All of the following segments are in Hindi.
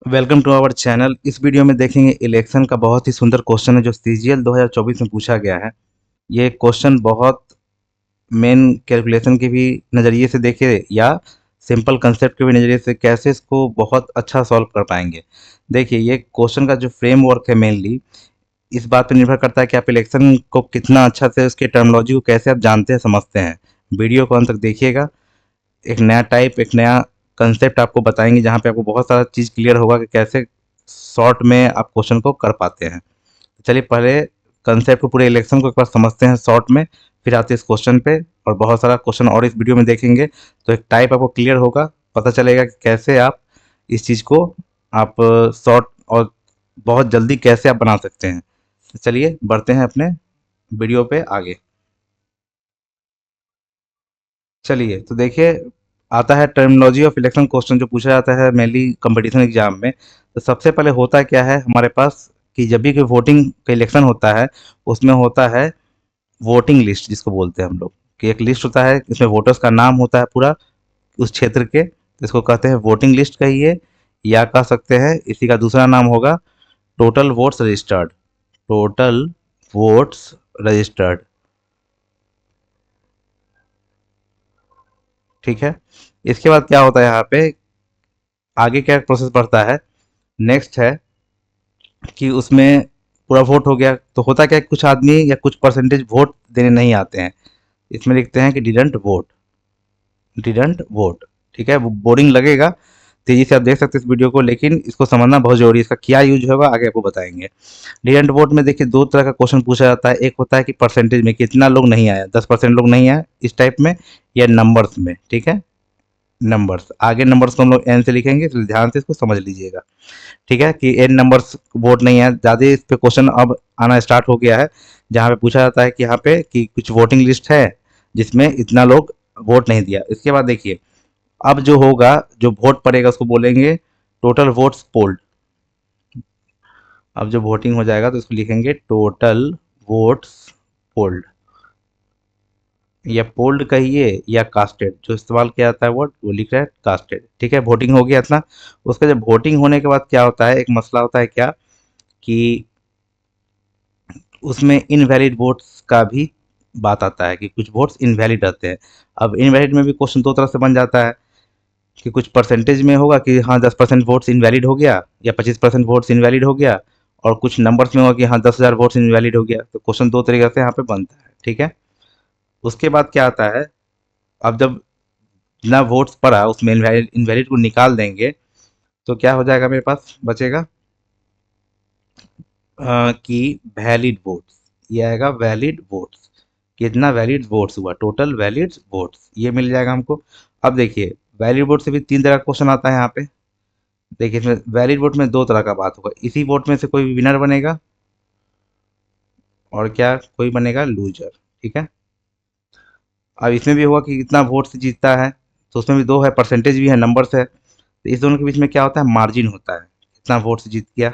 Welcome to our channel. इस वीडियो में देखेंगे इलेक्शन का बहुत ही सुंदर क्वेश्चन है जो सीजीएल 2024 में पूछा गया है। ये क्वेश्चन बहुत मेन कैलकुलेशन के भी नज़रिए से देखे या सिंपल कंसेप्ट के भी नज़रिए से कैसे इसको बहुत अच्छा सॉल्व कर पाएंगे। देखिए, ये क्वेश्चन का जो फ्रेमवर्क है मेनली इस बात पर निर्भर करता है कि आप इलेक्शन को कितना अच्छा से उसके टर्मिनोलॉजी को कैसे आप जानते हैं, समझते हैं। वीडियो को अंत तक देखिएगा। एक नया टाइप, एक नया कंसेप्ट आपको बताएंगे जहाँ पे आपको बहुत सारा चीज़ क्लियर होगा कि कैसे शॉर्ट में आप क्वेश्चन को कर पाते हैं। चलिए पहले कंसेप्ट को, पूरे इलेक्शन को एक बार समझते हैं शॉर्ट में, फिर आते हैं इस क्वेश्चन पे। और बहुत सारा क्वेश्चन और इस वीडियो में देखेंगे तो एक टाइप आपको क्लियर होगा, पता चलेगा कि कैसे आप इस चीज़ को आप शॉर्ट और बहुत जल्दी कैसे आप बना सकते हैं। तो चलिए बढ़ते हैं अपने वीडियो पे आगे। चलिए तो देखिए, आता है टर्मिनोलॉजी ऑफ इलेक्शन क्वेश्चन जो पूछा जाता है मेनली कंपटीशन एग्जाम में। तो सबसे पहले होता क्या है हमारे पास कि जब भी कोई वोटिंग का इलेक्शन होता है उसमें होता है वोटिंग लिस्ट, जिसको बोलते हैं हम लोग कि एक लिस्ट होता है, इसमें वोटर्स का नाम होता है पूरा उस क्षेत्र के, इसको कहते हैं वोटिंग लिस्ट कहिए, या कह सकते हैं इसी का दूसरा नाम होगा total votes registered. Total votes registered, ठीक है। इसके बाद क्या होता है यहाँ पे, आगे क्या प्रोसेस बढ़ता है, नेक्स्ट है कि उसमें पूरा वोट हो गया तो होता क्या है, कुछ आदमी या कुछ परसेंटेज वोट देने नहीं आते हैं। इसमें लिखते हैं कि डिडंट वोट, डिडंट वोट, ठीक है। बोरिंग लगेगा, तेजी से आप देख सकते हैं इस वीडियो को, लेकिन इसको समझना बहुत जरूरी है। इसका क्या यूज होगा आगे आपको बताएंगे। डिडंट वोट में देखिए दो तरह का क्वेश्चन पूछा जाता है। एक होता है कि परसेंटेज में कितना लोग नहीं आया, 10% लोग नहीं आए इस टाइप में, या नंबर्स में, ठीक है। नंबर्स, आगे नंबर्स को हम लोग एन से लिखेंगे, इसलिए ध्यान से इसको समझ लीजिएगा, ठीक है। कि एन नंबर्स वोट नहीं है ज़्यादा, इस पे क्वेश्चन अब आना स्टार्ट हो गया है जहाँ पे पूछा जाता है कि यहाँ पे कि कुछ वोटिंग लिस्ट है जिसमें इतना लोग वोट नहीं दिया। इसके बाद देखिए, अब जो होगा, जो वोट पड़ेगा उसको बोलेंगे टोटल वोट्स पोल्ड। अब जो वोटिंग हो जाएगा तो इसको लिखेंगे टोटल वोट्स पोल्ड, या पोल्ड कहिए या कास्टेड, जो इस्तेमाल किया जाता है वर्ड वो लिख रहा है कास्टेड, ठीक है। वोटिंग हो गया इतना। उसका जब वोटिंग होने के बाद क्या होता है, एक मसला होता है क्या कि उसमें इनवैलिड वोट्स का भी बात आता है कि कुछ वोट्स इनवैलिड रहते हैं। अब इनवैलिड में भी क्वेश्चन दो तरह से बन जाता है कि कुछ परसेंटेज में होगा कि हाँ 10% वोट्स इनवैलिड हो गया, या 25% वोट्स इनवैलिड हो गया, और कुछ नंबर्स में होगा कि हाँ 10,000 वोट्स इनवैलिड हो गया। तो क्वेश्चन दो तरीके से यहाँ पे बनता है, ठीक है। उसके बाद क्या आता है, अब जब जितना वोट्स पड़ा उसमें इनवैलिड इनवैलिड को निकाल देंगे तो क्या हो जाएगा, मेरे पास बचेगा कि वैलिड वोट्स, ये आएगा वैलिड वोट्स। कितना वैलिड वोट्स हुआ, टोटल वैलिड वोट्स, ये मिल जाएगा हमको। अब देखिए, वैलिड वोट से भी तीन तरह का क्वेश्चन आता है यहाँ पे। देखिए, इसमें वैलिड वोट में दो तरह का बात होगा, इसी वोट में से कोई विनर बनेगा और क्या कोई बनेगा लूजर, ठीक है। अब इसमें भी होगा कि कितना वोट से जीतता है, तो उसमें भी दो है, परसेंटेज भी है, नंबर्स है। तो इस दोनों के बीच में क्या होता है, मार्जिन होता है, इतना वोट से जीत गया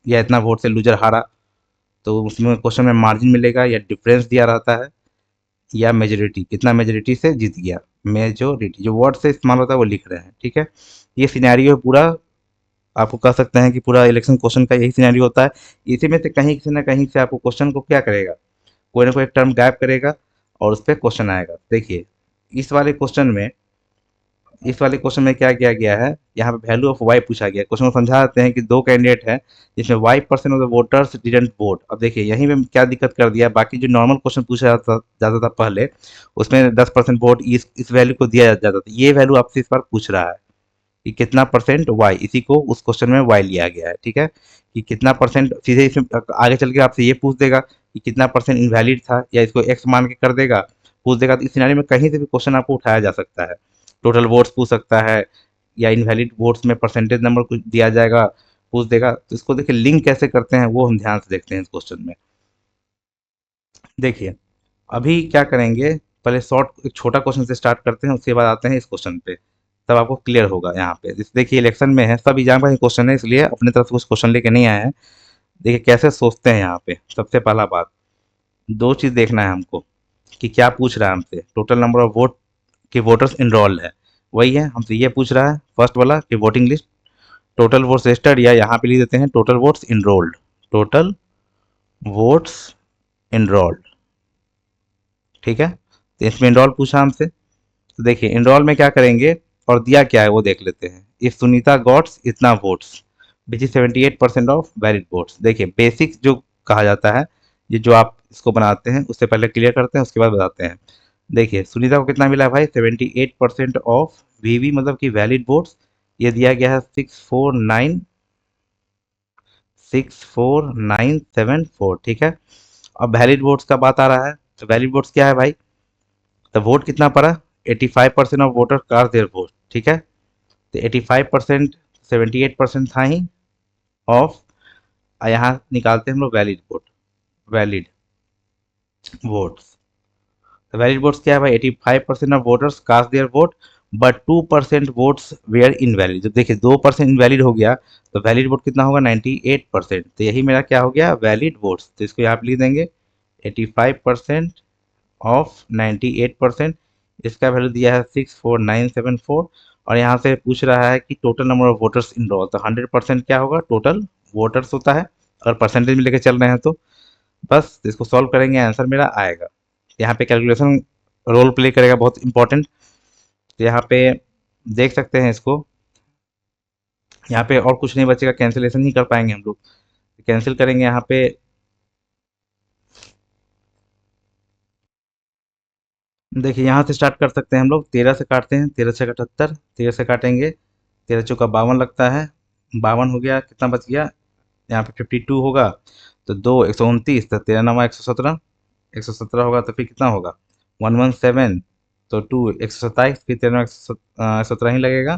या इतना वोट से लूजर हारा। तो उसमें क्वेश्चन में मार्जिन मिलेगा या डिफरेंस दिया रहता है, या मेजोरिटी, कितना मेजोरिटी से जीत गया। मेजोरिटी जो वर्ड से इस्तेमाल होता है वो लिख रहे हैं, ठीक है। ये सिनेरियो है पूरा, आपको कह सकते हैं कि पूरा इलेक्शन क्वेश्चन का यही सिनेरियो होता है। इसी में से कहीं से ना कहीं से आपको क्वेश्चन को क्या करेगा, कोई ना कोई टर्म गायब करेगा और उस पर क्वेश्चन आएगा। देखिए, इस वाले क्वेश्चन में इस वाले क्वेश्चन में क्या किया गया है, यहाँ पे वैल्यू ऑफ वाई पूछा गया है। क्वेश्चन को समझाते हैं कि दो कैंडिडेट हैं जिसमें वाई% of the voters didn't vote. अब देखिए यहीं पे क्या दिक्कत कर दिया, बाकी जो नॉर्मल क्वेश्चन पूछा जाता था पहले, उसमें 10% वोट इस वैल्यू को दिया जाता था। ये वैल्यू आपसे इस बार पूछ रहा है कि कितना परसेंट वाई, इसी को उस क्वेश्चन में वाई लिया गया है, ठीक है। कि कितना परसेंट, सीधे इसमें आगे चल के आपसे ये पूछ देगा कि कितना परसेंट इनवैलिड था, या इसको एक्स मान के कर देगा, पूछ देगा। तो इस सिनारी में कहीं से भी क्वेश्चन आपको उठाया जा सकता है। टोटल वोट्स पूछ सकता है, या इनवैलिड वोट्स में परसेंटेज नंबर कुछ दिया जाएगा, पूछ देगा। तो इसको देखिए लिंक कैसे करते हैं वो हम ध्यान से देखते हैं इस क्वेश्चन में। देखिए, अभी क्या करेंगे, पहले शॉर्ट एक छोटा क्वेश्चन से स्टार्ट करते हैं, उसके बाद आते हैं इस क्वेश्चन पे, तब आपको क्लियर होगा। यहाँ पे देखिए इलेक्शन में है, सब एग्जाम का ही क्वेश्चन है, इसलिए अपनी तरफ से कुछ क्वेश्चन लेके नहीं आए हैं। देखिए कैसे सोचते हैं यहाँ पे, सबसे पहला बात, दो चीज़ देखना है हमको कि क्या पूछ रहा है हमसे। टोटल नंबर ऑफ वोट कि वोटर्स इनरोल्ड है, वही है हमसे ये पूछ रहा है, फर्स्ट वाला कि voting list total votes registered, या यहाँ पे लिख देते हैं total votes enrolled, total votes enrolled. ठीक है, तो इसमें इनरोल पूछा हमसे, तो देखिए इनरोल में क्या करेंगे और दिया क्या है वो देख लेते हैं। इफ सुनीता गॉट्स इतना votes which is 78% of valid votes. देखिए बेसिक जो कहा जाता है, ये जो आप इसको बनाते हैं उससे पहले क्लियर करते हैं, उसके बाद बताते हैं। देखिए सुनीता को कितना मिला है भाई, 78% ऑफ वीवी मतलब कि वैलिड वोट्स, ये दिया गया है 64974। ठीक है, अब वैलिड वोट्स का बात आ रहा है, तो वैलिड वोट्स क्या है भाई, तो वोट कितना पड़ा, 85% of voter cast their vote. ठीक है, तो 85% 78% था ही ऑफ, यहाँ निकालते हैं हम लोग वैलिड वोट, वैलिड वोट्स। तो वैलिड वोट्स क्या है भाई, 85% of voters cast their vote but 2% votes were invalid. जब देखिए 2% इनवैलिड हो गया तो वैलिड वोट कितना होगा, 98%। तो यही मेरा क्या हो गया, वैलिड वोट्स। तो इसको यहाँ पे लिख देंगे 85% ऑफ 98%, इसका वैल्यू दिया है 64974। और यहाँ से पूछ रहा है कि total number of voters enrol, तो 100% क्या होगा, टोटल वोटर्स होता है अगर परसेंटेज में लेके चल रहे हैं तो। बस इसको सॉल्व करेंगे, आंसर मेरा आएगा। यहाँ पे कैलकुलेशन रोल प्ले करेगा, बहुत इंपॉर्टेंट। तो यहाँ पे देख सकते हैं इसको, यहाँ पे और कुछ नहीं बचेगा, कैंसिलेशन ही कर पाएंगे हम लोग। कैंसिल करेंगे यहाँ पे, देखिए यहाँ से स्टार्ट कर सकते हैं हम लोग, 13 से काटते हैं, 13 से 78, 13 से काटेंगे, 13 चौका 52 लगता है, 52 हो गया, कितना बच गया, यहाँ पे 52 होगा, तो 2 129, तो 13 नवा 117, 117 होगा तो फिर कितना होगा 117, तो 2 127, फिर 13 117 ही लगेगा,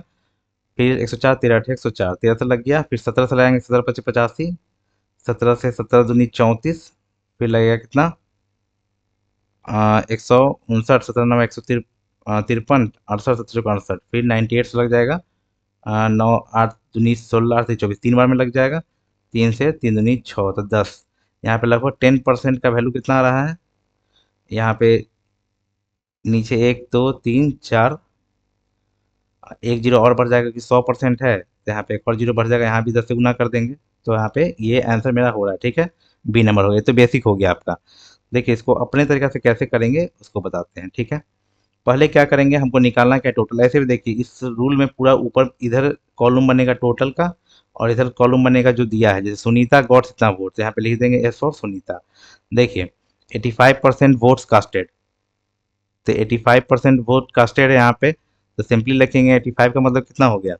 फिर 104, 13 8 104, 13 से लग गया, फिर 17 से लगाएंगे, 17 25 85, 17 से 17 दूनी 34, फिर लगेगा कितना 159, 17 नवा 153, 68 17 68, फिर 98 से लग जाएगा, 9 8 दूनी 16 8 24, 3 बार में लग जाएगा, 3 से 3 दूनी 6, तो 10। यहाँ पे लगभग 10% का वैल्यू कितना आ रहा है, यहाँ पे नीचे 1 2 3 4, एक जीरो और बढ़ जाएगा कि 100% है, तो यहाँ पे एक और जीरो बढ़ जाएगा, यहाँ भी 10 से गुना कर देंगे, तो यहाँ पे ये आंसर मेरा हो रहा है। ठीक है, बी नंबर हो गया, तो बेसिक हो गया आपका। देखिए इसको अपने तरीके से कैसे करेंगे उसको बताते हैं। ठीक है, पहले क्या करेंगे, हमको निकालना क्या टोटल। ऐसे भी देखिए इस रूल में पूरा ऊपर इधर कॉलम बनेगा टोटल का, और इधर कॉलम बनेगा जो दिया है, जैसे सुनीता गॉट इतना वोट, यहाँ पे लिख देंगे एस फॉर सुनीता। देखिए 85% वोट्स कास्टेड, तो 85% वोट कास्टेड है यहाँ पे, तो सिंपली लिखेंगे 85 का मतलब कितना हो गया।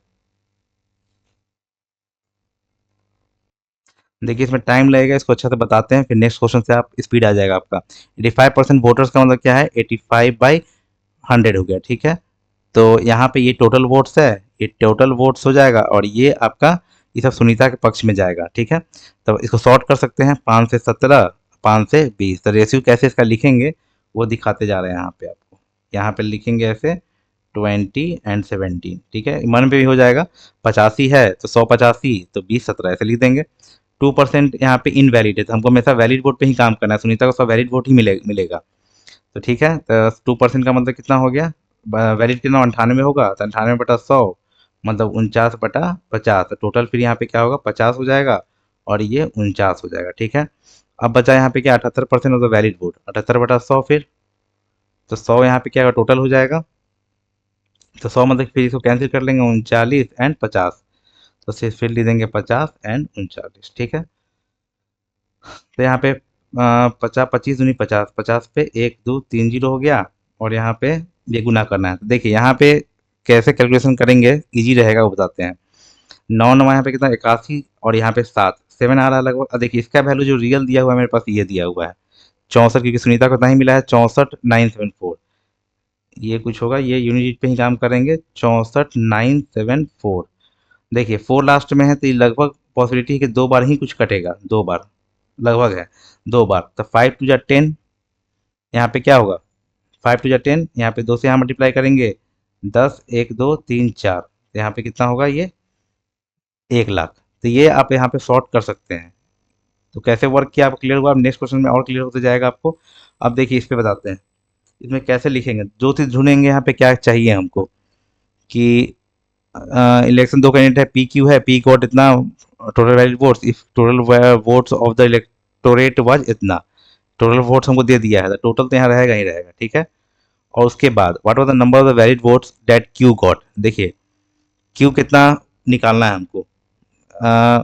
देखिए इसमें टाइम लगेगा, इसको अच्छा से बताते हैं, फिर नेक्स्ट क्वेश्चन से आप स्पीड आ जाएगा आपका। 85% वोटर्स का मतलब क्या है, 85/100 हो गया। ठीक है, तो यहाँ पे ये टोटल वोट्स है, ये टोटल वोट्स हो जाएगा, और ये आपका ये सब सुनीता के पक्ष में जाएगा। ठीक है, तो इसको शॉर्ट कर सकते हैं, 5 से 17, 5 से 20, तो रेशियो कैसे इसका लिखेंगे वो दिखाते जा रहे हैं यहाँ पे आपको। यहाँ पे लिखेंगे ऐसे 20 और 17। ठीक है, मन पे भी हो जाएगा, 85 है तो 100 85, तो 20 17 ऐसे लिख देंगे। 2% यहाँ पे इनवैलिड है, तो हमको हमेशा वैलिड वोट पे ही काम करना है, सुनीता को सब वैलिड वोट ही मिलेगा। तो ठीक है, तो 2% का मतलब कितना हो गया, वैलिड कितना 98 होगा, तो 98/100 मतलब 49/50, तो टोटल फिर यहाँ पे क्या होगा 50 हो जाएगा, और ये 49 हो जाएगा। ठीक है, अब बचा यहाँ पे क्या 78% ऑफ द वैलिड वोट, 78/100, फिर तो 100 यहाँ पे क्या टोटल हो जाएगा, तो 100 मतलब फिर इसको कैंसिल कर लेंगे, 39 एंड 50, तो फिर लिख देंगे 50 एंड 39। ठीक है, तो यहाँ पे 50 25 दूनी 50, 50 पे 1 2 3 जीरो हो गया, और यहाँ पे ये गुना करना है। तो देखिए यहाँ पे कैसे कैलकुलेशन करेंगे इजी रहेगा वो बताते हैं। 9 9 यहाँ पे कितना 81, और यहाँ पे 7 7 आ रहा है लगभग। देखिए इसका वैल्यू जो रियल दिया हुआ है मेरे पास, ये दिया हुआ है 64, क्योंकि सुनीता को नहीं मिला है 64,974। ये कुछ होगा, ये यूनिट पे ही काम करेंगे, 64,974। देखिए 4 लास्ट में है, तो ये लगभग पॉसिबिलिटी है कि 2 बार ही कुछ कटेगा, 2 बार लगभग है, 2 बार। तो 5 टू जा 10, यहाँ पे क्या होगा 5 टू जा 10, यहाँ पे 2 से यहाँ मल्टीप्लाई करेंगे, 10 1 2 3 4, तो यहाँ पे कितना होगा ये 1 लाख। तो ये आप यहाँ पे शॉर्ट कर सकते हैं। तो कैसे वर्क किया आपको क्लियर हुआ, अब नेक्स्ट क्वेश्चन में और क्लियर होते जाएगा आपको। अब देखिए इस पे बताते हैं, इसमें कैसे लिखेंगे, जो चीज़ ढूंढेंगे यहाँ पे क्या चाहिए हमको, कि इलेक्शन दो कैंडिडेट है, पी क्यू है, पी गॉट इतना total valid votes, if total votes of the electorate was इतना, टोटल वोट्स हमको दे दिया है, टोटल तो यहाँ रहेगा ही रहेगा, ठीक है। और उसके बाद what was the number of the valid votes that Q got, देखिए क्यू कितना निकालना है हमको। अ,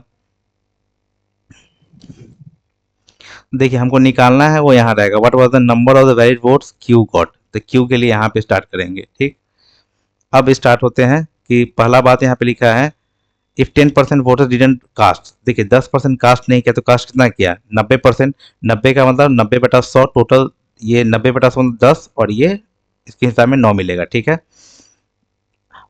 देखिए हमको निकालना है, वो यहाँ रहेगा what was the number of the valid votes Q got, तो क्यू के लिए यहाँ पे स्टार्ट करेंगे, ठीक। अब स्टार्ट होते हैं कि पहला बात यहाँ पे लिखा है इफ 10% वोटर्स डिडंट कास्ट, देखिए 10% कास्ट नहीं किया तो कास्ट कितना किया, 90%, 90 का मतलब 90/100 टोटल, ये 90/100 मतलब 10, और ये इसके हिसाब में 9 मिलेगा, ठीक है।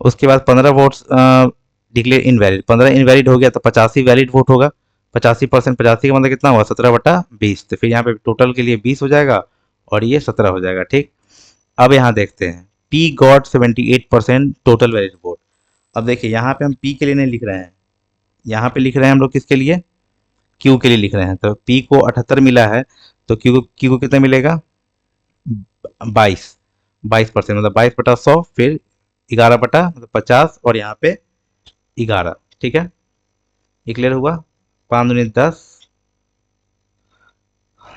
उसके बाद 15 वोट्स डिक्लेयर इनवैलिड, 15 इनवैलिड हो गया तो 85 वैलिड वोट होगा, 85%, 85 का मतलब कितना हुआ 17/20, तो फिर यहाँ पे टोटल के लिए 20 हो जाएगा और ये 17 हो जाएगा, ठीक। अब यहाँ देखते हैं P got 78% total valid vote. अब देखिए यहाँ पे हम पी के लिए नहीं लिख रहे हैं, यहाँ पे लिख रहे हैं हम लोग किसके लिए, क्यू के लिए लिख रहे हैं, तो पी को 78 मिला है, तो क्यू को कितना मिलेगा 22%, मतलब 22/100, फिर 11 मतलब 50, और यहाँ पे 11, ठीक है। ये क्लियर हुआ, 5 दूनी 10,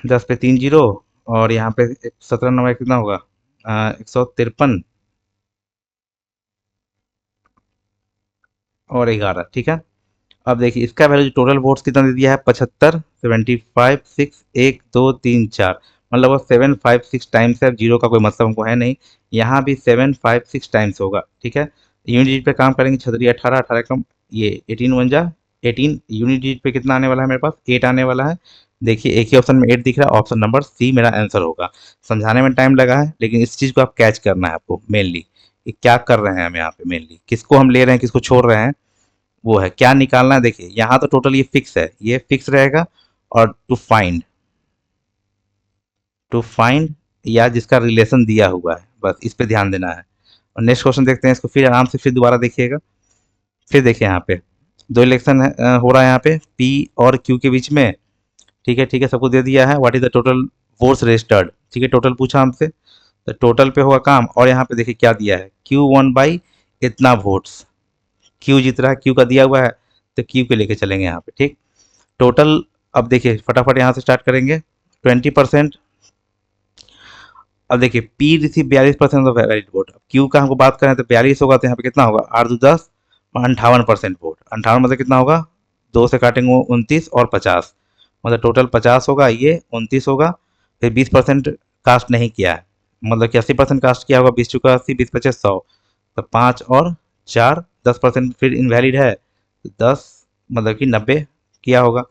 10 पे 3 जीरो, और यहाँ पे 17 नंबर कितना होगा 153 और 11, ठीक है। अब देखिए इसका वैल्यू टोटल वोट्स कितना दे दिया है 75, 75, 6, 1, 2, 3, 4, मतलब वो 756 टाइम्स है, जीरो का कोई मतलब हमको है नहीं, यहाँ भी 756 टाइम्स होगा, ठीक है। यूनिट डिजिट पे काम करेंगे, छतरी 18, 18 कम, ये 18 वन जा 18, यूनिट डिजिट पे कितना आने वाला है मेरे पास 8 आने वाला है। देखिए एक ही ऑप्शन में 8 दिख रहा है, ऑप्शन नंबर सी मेरा आंसर होगा। समझाने में टाइम लगा है, लेकिन इस चीज़ को आप कैच करना है आपको मेनली, कि क्या कर रहे हैं हम यहाँ पे, मेनली किसको हम ले रहे हैं किसको छोड़ रहे हैं, वो है क्या निकालना है। देखिए यहाँ तो टोटल ये फिक्स है, ये फिक्स रहेगा, और टू फाइंड या जिसका रिलेशन दिया हुआ है, बस इस पे ध्यान देना है। और नेक्स्ट क्वेश्चन देखते हैं इसको, फिर आराम से फिर दोबारा देखिएगा। फिर देखिए यहाँ पे दो इलेक्शन हो रहा है यहाँ पे पी और क्यू के बीच में, ठीक है, ठीक है, सबको दे दिया है what is the total votes registered, ठीक है, टोटल पूछा हमसे, तो टोटल पे होगा काम, और यहाँ पे देखिए क्या दिया है क्यू वन बाई इतना वोट्स, क्यू जीत रहा है, क्यू का दिया हुआ है, तो क्यू के लेके चलेंगे यहाँ पे, ठीक। टोटल अब देखिए फटाफट यहाँ से स्टार्ट करेंगे 20%। अब देखिए P receive 42% of valid vote, अब क्यू का हमको बात करें तो 42 होगा, तो यहाँ पे कितना होगा 8 × 10 58% वोट, 58 मतलब कितना होगा, दो से काटेंगे 29 और 50, मतलब टोटल 50 होगा, ये 29 होगा, फिर 20% कास्ट नहीं किया है, मतलब कि 80% कास्ट किया होगा, 20 × 80, 20 × 50 100, तो 5 और 4 10% फिर इनवैलिड है, 10 मतलब कि 90 किया होगा,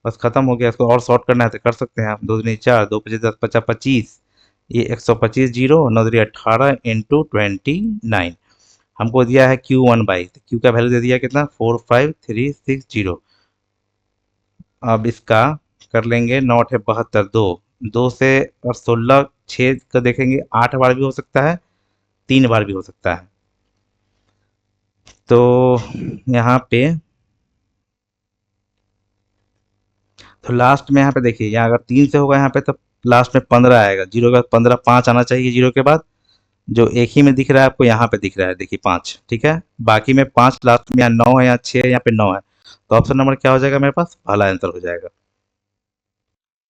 बस खत्म हो गया। इसको और शॉर्ट करना है तो कर सकते हैं आप, 2 दूनी 4, 2 × 5 = 10, 50 25, ये 125 जीरो 9 × 18 × 29, हमको दिया है Q1/, तो Q का वैल्यू दे दिया कितना 45360। अब इसका कर लेंगे, 9 × 8 = 72, दो से और 16 6 का देखेंगे 8 बार भी हो सकता है, 3 बार भी हो सकता है, तो यहाँ पे तो लास्ट में यहाँ पे देखिए, यहाँ अगर 3 से होगा यहाँ पे तो लास्ट में 15 आएगा, जीरो के बाद 15, 5 आना चाहिए जीरो के बाद, जो एक ही में दिख रहा है आपको यहाँ पे दिख रहा है, देखिए 5, ठीक है, बाकी में 5 लास्ट में, यहाँ 9 है, यहाँ 6 है, यहाँ पे 9 है, तो ऑप्शन नंबर क्या हो जाएगा मेरे पास, पहला आंसर हो जाएगा।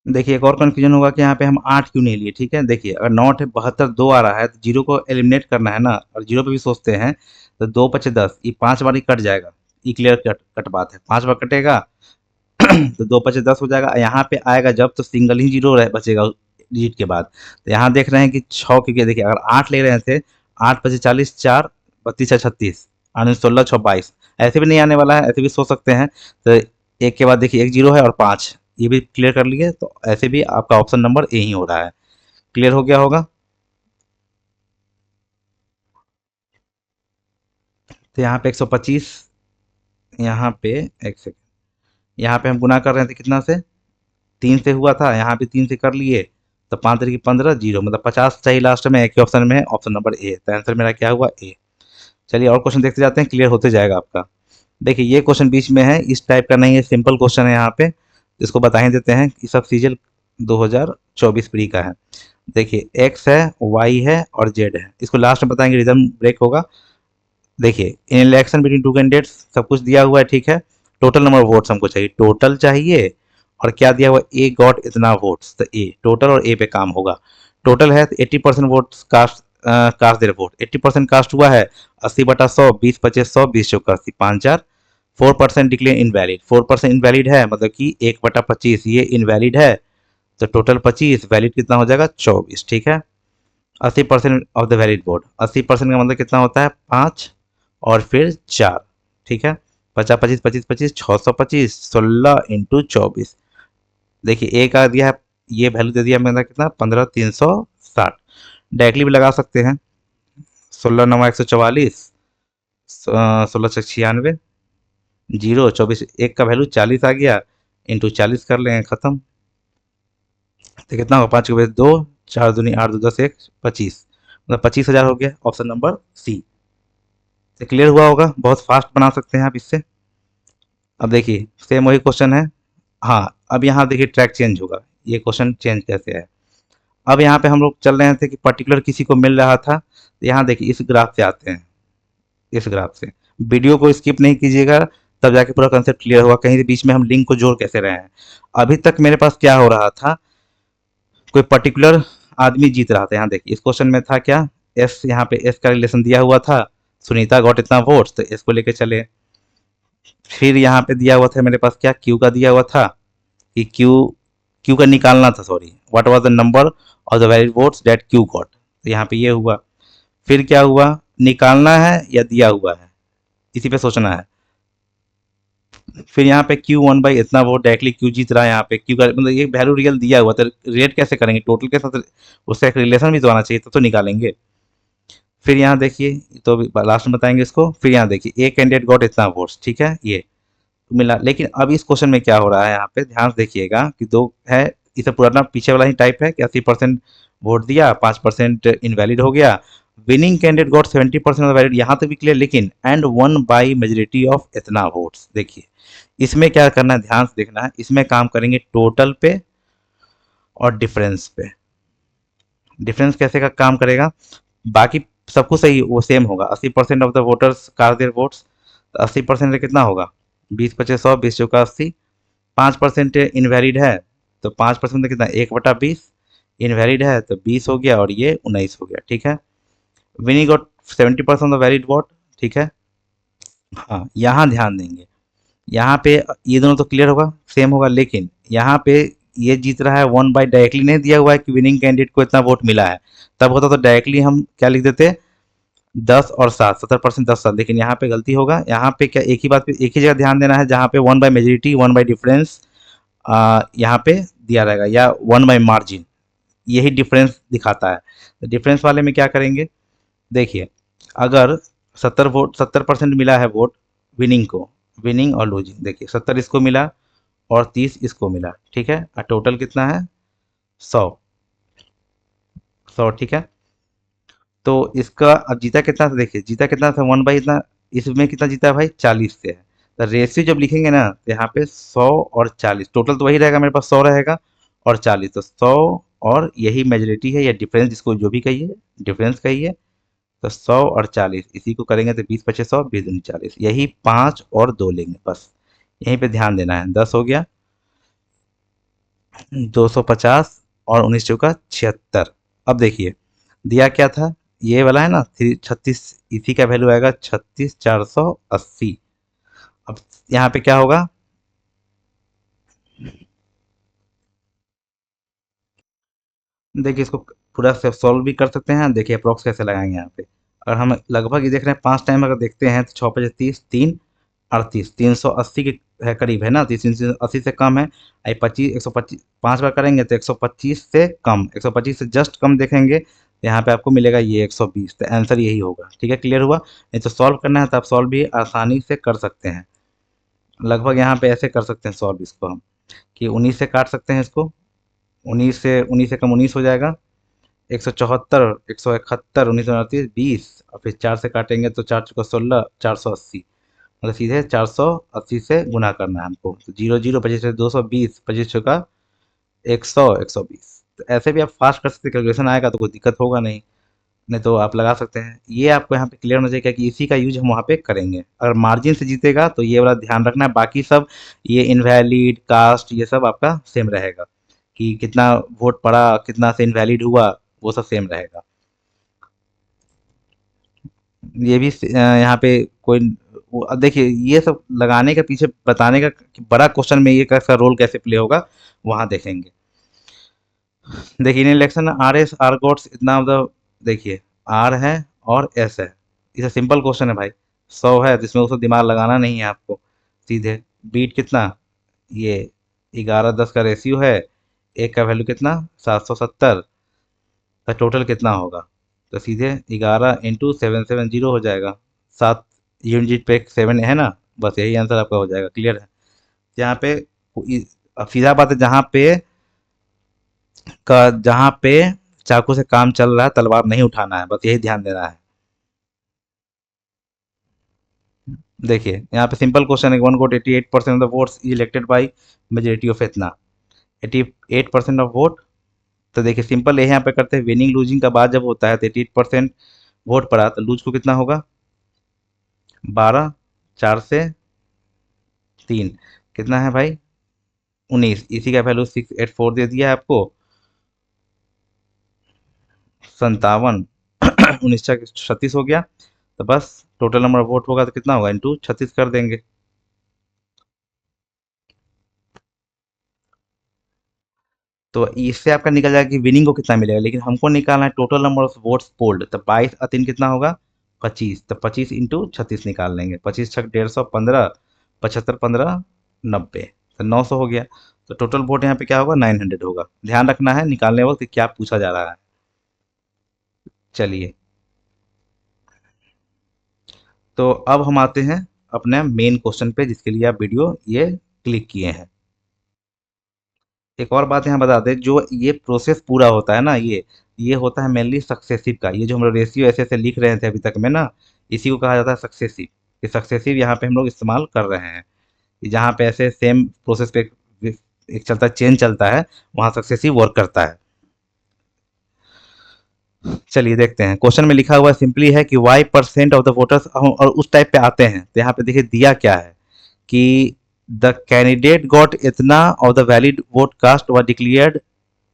देखिए एक और कन्फ्यूजन होगा कि यहाँ पे हम 8 क्यों नहीं लिए, ठीक है, देखिए अगर 9 × 8 = 72 2 आ रहा है, तो जीरो को एलिमिनेट करना है ना, और जीरो पे भी सोचते हैं, तो 2 × 5 = 10, ये 5 बार ही कट जाएगा, ये क्लियर कट कट बात है, 5 बार कटेगा तो 2 × 5 = 10 हो जाएगा, यहाँ पे आएगा जब तो सिंगल ही जीरो बचेगा डिजिट के बाद, तो यहाँ देख रहे हैं कि 6, क्योंकि देखिए अगर 8 ले रहे थे, 8 × 5 = 40, 4 32 × 36, 8 16 6 22, ऐसे भी नहीं आने वाला है, ऐसे भी सोच सकते हैं, तो एक के बाद देखिए एक जीरो है और 5, ये भी क्लियर कर लिए, तो ऐसे भी आपका ऑप्शन नंबर ए ही हो रहा है, क्लियर हो गया होगा। तो यहाँ पे 125, यहाँ पे एक सेकेंड, यहाँ पे हम गुना कर रहे थे कितना से, 3 से हुआ था, यहाँ भी 3 से कर लिए, तो 5 × 15 जीरो, मतलब 50 चाहिए लास्ट में, एक ही ऑप्शन में है, ऑप्शन नंबर ए, तो आंसर मेरा क्या हुआ ए। चलिए और क्वेश्चन देखते जाते हैं, क्लियर होते जाएगा आपका। देखिए ये क्वेश्चन बीच में है, इस टाइप का नहीं है, सिंपल क्वेश्चन है यहाँ पे, इसको बता ही देते हैं कि सब सीजल 2024 प्री का है। देखिए एक्स है, वाई है और जेड है, इसको लास्ट में बताएंगे, रिदम ब्रेक होगा, देखिए इन इलेक्शन बिटवीन टू कैंडिडेट्स सब कुछ दिया हुआ है, ठीक है। टोटल नंबर ऑफ वोट्स हमको चाहिए, टोटल चाहिए। और क्या दिया हुआ, ए गॉट इतना वोट्स, तो ए टोटल और ए पे काम होगा। टोटल है तो 80% वोट्स कास्ट, कास्ट देर वोट 80% कास्ट हुआ है। 80/100, 20/25 100, 20 × 5 4% डिक्लेयर इनवैलिड, 4% इनवैलिड है, मतलब कि 1/25 ये इनवैलिड है। तो टोटल 25, वैलिड कितना हो जाएगा 24, ठीक है। 80% ऑफ द वैलिड वोट, 80% का मतलब कितना होता है 5 और फिर 4, ठीक है। 50 25 25 25 625, 16 × 24। देखिए ए का दिया है, ये वैल्यू दे दिया मैंने कितना 15 360। डायरेक्टली भी लगा सकते हैं, 16 9 144, 16 6 96, 0 24, एक का वैल्यू 40 आ गया, इंटू 40 कर लेंगे, खत्म। तो कितना होगा, 5 के बजे 2, 4 दूनी 8 2 10 1 25, मतलब 25,000 हो गया, ऑप्शन नंबर सी। से क्लियर हुआ होगा, बहुत फास्ट बना सकते हैं आप इससे। अब देखिए सेम वही क्वेश्चन है। हाँ, अब यहाँ देखिए ट्रैक चेंज होगा, ये क्वेश्चन चेंज कैसे है। अब यहाँ पे हम लोग चल रहे थे कि पर्टिकुलर किसी को मिल रहा था, तो यहाँ देखिए इस ग्राफ से आते हैं, इस ग्राफ से। वीडियो को स्किप नहीं कीजिएगा, तब जाके पूरा कंसेप्ट क्लियर होगा, कहीं बीच में हम लिंक को जोड़ कैसे रहे हैं। अभी तक मेरे पास क्या हो रहा था, कोई पर्टिकुलर आदमी जीत रहा था। यहाँ देखिए इस क्वेश्चन में था क्या, एस, यहाँ पे एस का रिलेशन दिया हुआ था, सुनीता गॉट इतना वोट्स, तो एस को लेके चले। फिर यहाँ पे दिया हुआ था मेरे पास क्या, क्यू का दिया हुआ था कि क्यू, क्यू का निकालना था, sorry, what was the number of the valid votes that Q got, तो यहाँ पे ये हुआ। फिर क्या हुआ, निकालना है या दिया हुआ है, इसी पे सोचना है। फिर यहाँ पे क्यू 1/, इतना वोट डायरेक्टली क्यू जीत रहा है, यहाँ पे क्यू का मतलब ये वैल्यू रियल दिया हुआ, तो रेट कैसे करेंगे, टोटल के साथ उसका एक रिलेशन भी तो आना चाहिए, तो निकालेंगे। फिर यहाँ देखिए, तो लास्ट में बताएंगे इसको। फिर यहाँ देखिए ए कैंडिडेट गॉट इतना वोट्स, ठीक है, ये मिला। लेकिन अब इस क्वेश्चन में क्या हो रहा है, यहाँ पे ध्यान से देखिएगा कि दो है, इसे पुराना पीछे वाला ही टाइप है कि 80% वोट दिया, 5% इनवैलिड हो गया। Winning candidate got 70% of valid, यहाँ तक भी क्लियर, लेकिन and one by majority of इतना वोट्स। देखिए इसमें क्या करना है, ध्यान से देखना है, इसमें काम करेंगे टोटल पे और डिफरेंस पे। डिफरेंस कैसे का काम करेगा, बाकी सब कुछ सही वो सेम होगा। 80% of the voters cast their votes, 80% कितना होगा 20/25 100, 20 × 80। 5% इनवैलिड है, तो 5% कितना 1/20, इनवैलिड है तो 20 हो गया, और ये 19 हो गया, ठीक है। विनी गॉट 70% ऑफ वैलिड वोट, ठीक है। हाँ, यहाँ ध्यान देंगे, यहाँ पे ये दोनों तो क्लियर होगा, सेम होगा, लेकिन यहाँ पे ये जीत रहा है 1/, डायरेक्टली नहीं दिया हुआ है कि विनिंग कैंडिडेट को इतना वोट मिला है। तब होता तो डायरेक्टली हम क्या लिख देते, 10 और 7, 70% 10 7, लेकिन यहाँ पे गलती होगा। यहाँ पे क्या, एक ही बात पे एक ही जगह ध्यान देना है, जहाँ पे 1/मेजोरिटी 1/डिफरेंस यहाँ पे दिया रहेगा, या 1/मार्जिन, यही डिफरेंस दिखाता है। तो डिफरेंस वाले में क्या करेंगे, देखिए अगर 70% मिला है वोट विनिंग को, विनिंग और लूजिंग, देखिए 70 इसको मिला और 30 इसको मिला, ठीक है, और टोटल कितना है 100, ठीक है। तो इसका अब जीता कितना था, देखिए जीता कितना था 1/, इतना, इसमें कितना जीता भाई 40 से है। तो रेशियो जब लिखेंगे ना, तो यहाँ पे 100 और 40, टोटल तो वही रहेगा, मेरे पास 100 रहेगा और 40, तो 100, और यही मेजोरिटी है या डिफरेंस, जिसको जो भी कहिए, डिफरेंस कहिए। तो 100 और 40 इसी को करेंगे तो 20/25 100, 20 × 40, यही 5 और 2 लेंगे बस। यहीं पे ध्यान देना है, 10 हो गया, 250 और 19 × 76। अब देखिए दिया क्या था, ये वाला है ना 36, इसी का वैल्यू आएगा 36 480। अब यहाँ पे क्या होगा, देखिए इसको पूरा सॉल्व भी कर सकते हैं। देखिए अप्रोक्स कैसे लगाएंगे यहाँ पे, और हम लगभग ये देख रहे हैं 5 टाइम अगर देखते हैं तो 6×5 = 30, 3 38, 380 के है करीब, है ना, 380 से कम है। आई 25, 125 5 बार करेंगे तो 125 से कम, 125 से जस्ट कम देखेंगे तो यहाँ पे आपको मिलेगा ये 120, तो आंसर यही होगा, ठीक है। क्लियर हुआ, नहीं तो सॉल्व करना है तो आप सॉल्व भी आसानी से कर सकते हैं। लगभग यहाँ पे ऐसे कर सकते हैं सॉल्व इसको हम, कि 19 से काट सकते हैं इसको, 19 से कम 19 हो जाएगा, 174, 171, 1929, 20, और फिर 4 से काटेंगे तो 4×4 = 16, 480, मतलब सीधे 480 से गुना करना है हमको। तो 0 0 25 से 220, 25 × 100, 120। तो ऐसे भी आप फास्ट कर सकते, कैलकुलेशन आएगा तो कोई दिक्कत होगा नहीं। नहीं तो आप लगा सकते हैं। ये आपको यहाँ पे क्लियर होना चाहिए कि इसी का यूज हम वहाँ पे करेंगे। अगर मार्जिन से जीतेगा तो ये वाला ध्यान रखना है, बाकी सब ये इनवैलिड कास्ट ये सब आपका सेम रहेगा, कि कितना वोट पड़ा कितना से इनवैलिड हुआ वो सब सेम रहेगा। ये भी यहाँ पे कोई अब देखिए ये सब लगाने के पीछे बताने का कि बड़ा क्वेश्चन में ये कैसा रोल कैसे प्ले होगा वहाँ देखेंगे। देखिए इन इलेक्शन आर एस आर गोट्स इतना मतलब देखिए आर है और एस है, इसे सिंपल क्वेश्चन है भाई। 100 है जिसमें उसको दिमाग लगाना नहीं है आपको, सीधे बीट कितना, ये 11-10 का रेशियो है, एक का वैल्यू कितना 770, तो टोटल कितना होगा, तो सीधे 11 × 770 हो जाएगा। 7 यूनिट पे 7 है ना, बस यही आंसर आपका हो जाएगा। क्लियर है यहाँ पे अब सीधा बात है, जहाँ पे चाकू से काम चल रहा है तलवार नहीं उठाना है, बस यही ध्यान देना है। देखिए यहाँ पे सिंपल क्वेश्चन है, one got 88% of the votes elected by majority of इतना 88% ऑफ वोट। तो देखिए सिंपल यहाँ पे करते हैं, विनिंग लूजिंग का बाद जब होता है तो 88% वोट पड़ा तो लूज को कितना होगा 12, 4 से 3 कितना है भाई 19, इसी का वैल्यू 684 दे दिया है आपको 57। 19 36 हो गया, तो बस टोटल नंबर वोट होगा तो कितना होगा इंटू 36 कर देंगे। तो इससे आपका निकल जाएगा कि विनिंग को कितना मिलेगा, लेकिन हमको निकालना है total number of votes polled, तो 22 और 3 कितना होगा 25, तो 25 × 36 निकाल लेंगे। 25×6 = 150, 75 15 90, तो 900 हो गया। तो टोटल वोट यहाँ पे क्या होगा 900 होगा। ध्यान रखना है निकालने वक्त कि क्या पूछा जा रहा है। चलिए तो अब हम आते हैं अपने मेन क्वेश्चन पे जिसके लिए आप वीडियो ये क्लिक किए हैं। एक और बात यहाँ बता दें, जो ये प्रोसेस पूरा होता है ना, ये होता है मेनली सक्सेसिव का। ये जो हम लोग रेशियो ऐसे ऐसे लिख रहे थे अभी तक में ना, इसी को कहा जाता है सक्सेसिव। ये सक्सेसिव यहाँ पे हम लोग इस्तेमाल कर रहे हैं, कि जहाँ पे ऐसे सेम प्रोसेस पे एक चलता चेन चलता है वहाँ सक्सेसिव वर्क करता है। चलिए देखते हैं, क्वेश्चन में लिखा हुआ सिंपली है कि y% ऑफ द वोटर्स, और उस टाइप पे आते हैं तो यहाँ पे देखिए दिया क्या है कि द कैंडिडेट गॉट इतना of the valid vote cast was declared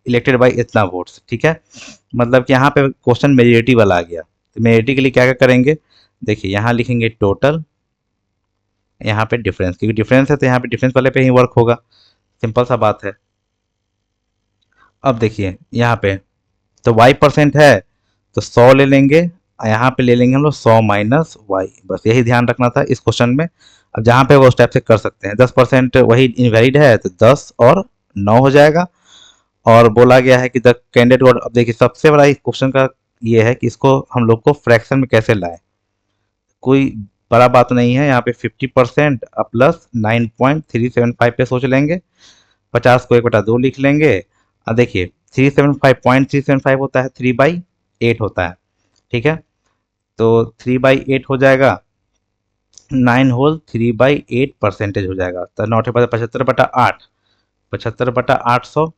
elected by इतना वोट्स। ठीक है, मतलब कि यहाँ पे क्वेश्चन मेजोरिटी वाला आ गया, तो मेजोरिटी के लिए क्या क्या करेंगे, देखिए यहाँ लिखेंगे टोटल, यहाँ पे डिफरेंस, क्योंकि डिफरेंस है तो यहाँ पे डिफरेंस वाले पे ही वर्क होगा। सिंपल सा बात है। अब देखिए यहाँ पे तो y% है तो 100 ले लेंगे, और यहाँ पे ले लेंगे हम लोग 100 - y, बस यही ध्यान रखना था इस क्वेश्चन में। अब जहाँ पे वो उस टाइप से कर सकते हैं। 10% वही इनवैलिड है तो 10 और 9 हो जाएगा। और बोला गया है कि द कैंडिडेट वोट, अब देखिए सबसे बड़ा इस क्वेश्चन का ये है कि इसको हम लोग को फ्रैक्शन में कैसे लाए। कोई बड़ा बात नहीं है, यहाँ पे 50% प्लस 9.375 पे सोच लेंगे, 50 को 1/2 लिख लेंगे। अब देखिए 375.375 होता है 3/8 होता है। ठीक है, तो 3/8 हो जाएगा, 9 होल 3/8 % हो जाएगा, तो 9×75 = 75/8, 75/800,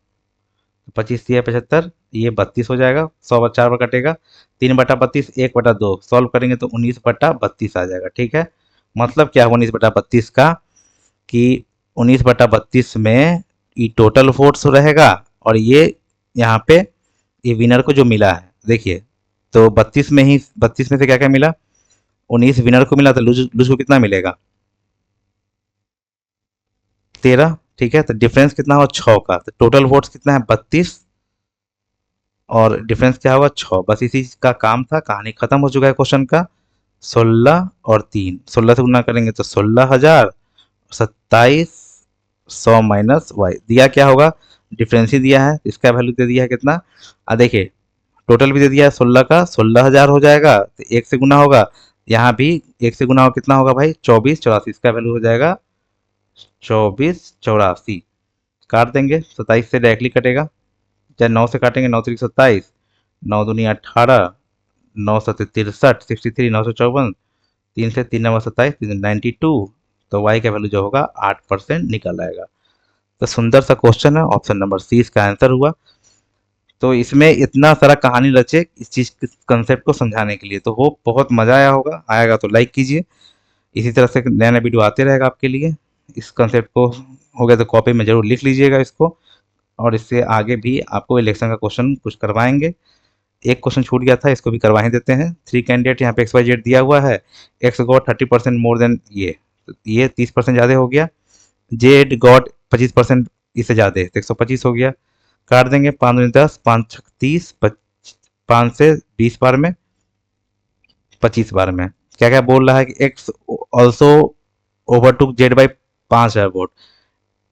25×3 = 75, ये 32 हो जाएगा। 100 4 बार कटेगा, 3/32 1/2 सॉल्व करेंगे तो 19/32 आ जाएगा। ठीक है, मतलब क्या है 19/32 का, कि 19/32 में ये टोटल वोट्स रहेगा, और ये यहाँ पे ये विनर को जो मिला है देखिए, तो 32 में से क्या क्या मिला, 19 विनर को मिला, तो लूज लूज को कितना मिलेगा 13। ठीक है, तो डिफरेंस कितना हुआ 6 का, तो टोटल वोट्स कितना है 32, और डिफरेंस क्या होगा 6। बस इसी का काम था, कहानी खत्म हो चुका है क्वेश्चन का। 16 और 3, 16 से गुना करेंगे तो 16,000, 2700 - y दिया क्या होगा, डिफरेंस ही दिया है, इसका वैल्यू दे दिया है कितना, देखिए टोटल भी दे दिया है 16 का, 16,000 हो जाएगा, तो एक से गुना होगा, यहाँ भी एक से गुना हो कितना होगा भाई 2484, इसका वैल्यू हो जाएगा 2484। काट देंगे, 27 से डायरेक्टली कटेगा, चाहे 9 से काटेंगे, 9×3 = 27, 9×2 = 18, 9×7 = 63, 63, 954, 3 से 3 × 9 = 27, 92, तो y का वैल्यू जो होगा 8% निकल आएगा। तो सुंदर सा क्वेश्चन है, ऑप्शन नंबर सी इसका आंसर हुआ। तो इसमें इतना सारा कहानी रचे इस चीज़ के कंसेप्ट को समझाने के लिए। तो होप बहुत मज़ा आया होगा, आएगा तो लाइक कीजिए। इसी तरह से नया नया वीडियो आते रहेगा आपके लिए। इस कंसेप्ट को हो गया तो कॉपी में ज़रूर लिख लीजिएगा इसको, और इससे आगे भी आपको इलेक्शन का क्वेश्चन कुछ करवाएंगे। एक क्वेश्चन छूट गया था, इसको भी करवा ही देते हैं। 3 कैंडिडेट यहाँ पे XYZ दिया हुआ है। एक्स गॉट 30% मोर देन ये, तो ये 30% ज़्यादा हो गया। जेड गॉट 25% इससे ज़्यादा है, तो 125 हो गया। काट देंगे, 5 10, 5 6 30, 5 से 20 बार में, 25 बार में। क्या क्या बोल रहा है कि x also overtook Z by 5,000 vote.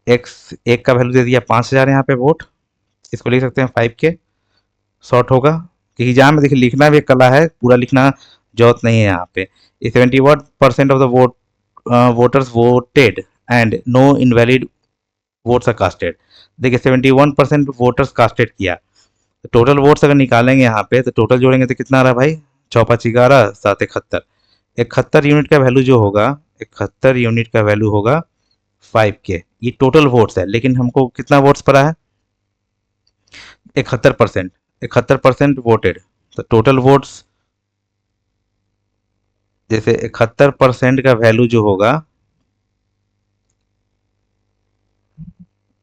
X एक का वैल्यू दे दिया 5,000 यहाँ पे वोट। इसको लिख सकते हैं 5 के, शॉर्ट होगा। कि एग्जाम में देखिए लिखना भी एक कला है, पूरा लिखना जरूरत नहीं है यहाँ पे। 71% of the voters voted and no invalid votes are casted. देखिए 71% वोटर्स कास्टेड किया। तो टोटल वोट्स अगर निकालेंगे यहाँ पे तो टोटल जोड़ेंगे तो कितना आ रहा है भाई, 4×5 = 11, 7 × 71। 71 यूनिट का वैल्यू जो होगा, 71 यूनिट का वैल्यू होगा 5 के। ये टोटल वोट्स है, लेकिन हमको कितना वोट्स पड़ा है, 71%। 71% वोटेड, तो टोटल वोट्स जैसे 71% का वैल्यू जो होगा,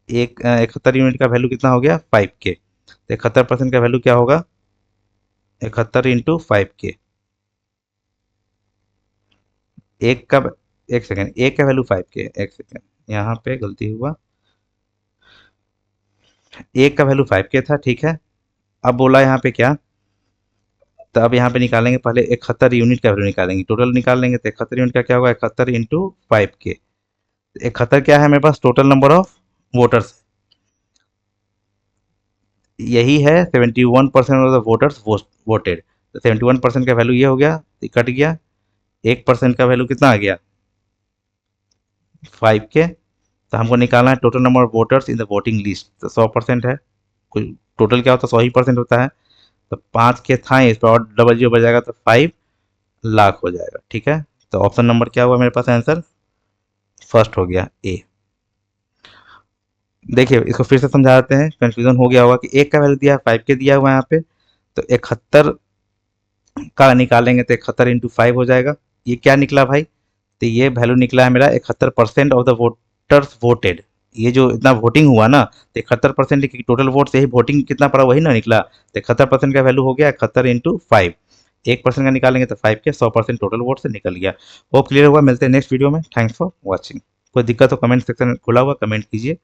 एक 71 यूनिट का वैल्यू कितना हो गया, 5 के। तो 71% का वैल्यू क्या होगा, 71 × 5 के। एक का, एक सेकेंड, एक का वैल्यू 5 के, एक सेकेंड यहाँ पे गलती हुआ। एक का वैल्यू 5 के था, ठीक है। अब बोला यहाँ पे क्या, तो अब यहाँ पे निकालेंगे, पहले 71 यूनिट का वैल्यू निकालेंगे, टोटल निकाल लेंगे। तो 71 यूनिट का क्या होगा, 71 × 5 के। 71 क्या है मेरे पास, टोटल नंबर ऑफ वोटर्स, यही है। 71% ऑफ द वोटर्स वोटेड। तो 71% का वैल्यू ये हो गया, कट गया। 1% का वैल्यू कितना आ गया, 5 के। तो हमको निकालना है total number of voters in the voting list. तो 100% है, कोई टोटल क्या होता है, 100% होता है। तो 5 के था, इस पर और डबल जीरो बच जाएगा, तो 5 लाख हो जाएगा, ठीक है। तो ऑप्शन नंबर क्या हुआ मेरे पास, आंसर फर्स्ट हो गया, ए। देखिए इसको फिर से समझा देते हैं, कंफ्यूजन हो गया होगा कि एक का वैल्यू दिया है, 5 के दिया हुआ है यहाँ पे। तो 71 का निकालेंगे तो 71 × 5 हो जाएगा। ये क्या निकला भाई, तो ये वैल्यू निकला है मेरा 71% ऑफ द वोटर्स वोटेड। ये जो इतना वोटिंग हुआ ना, तो 71% टोटल वोट से ही वोटिंग कितना पड़ा वही ना निकला। तो 71% का वैल्यू हो गया 71 × 5। 1% का निकालेंगे तो 5 के, 100% टोटल वोट से निकल गया। वो क्लियर हुआ, मिलते हैं नेक्स्ट वीडियो में। Thanks for watching. कोई दिक्कत हो कमेंट सेक्शन खुला हुआ, कमेंट कीजिए।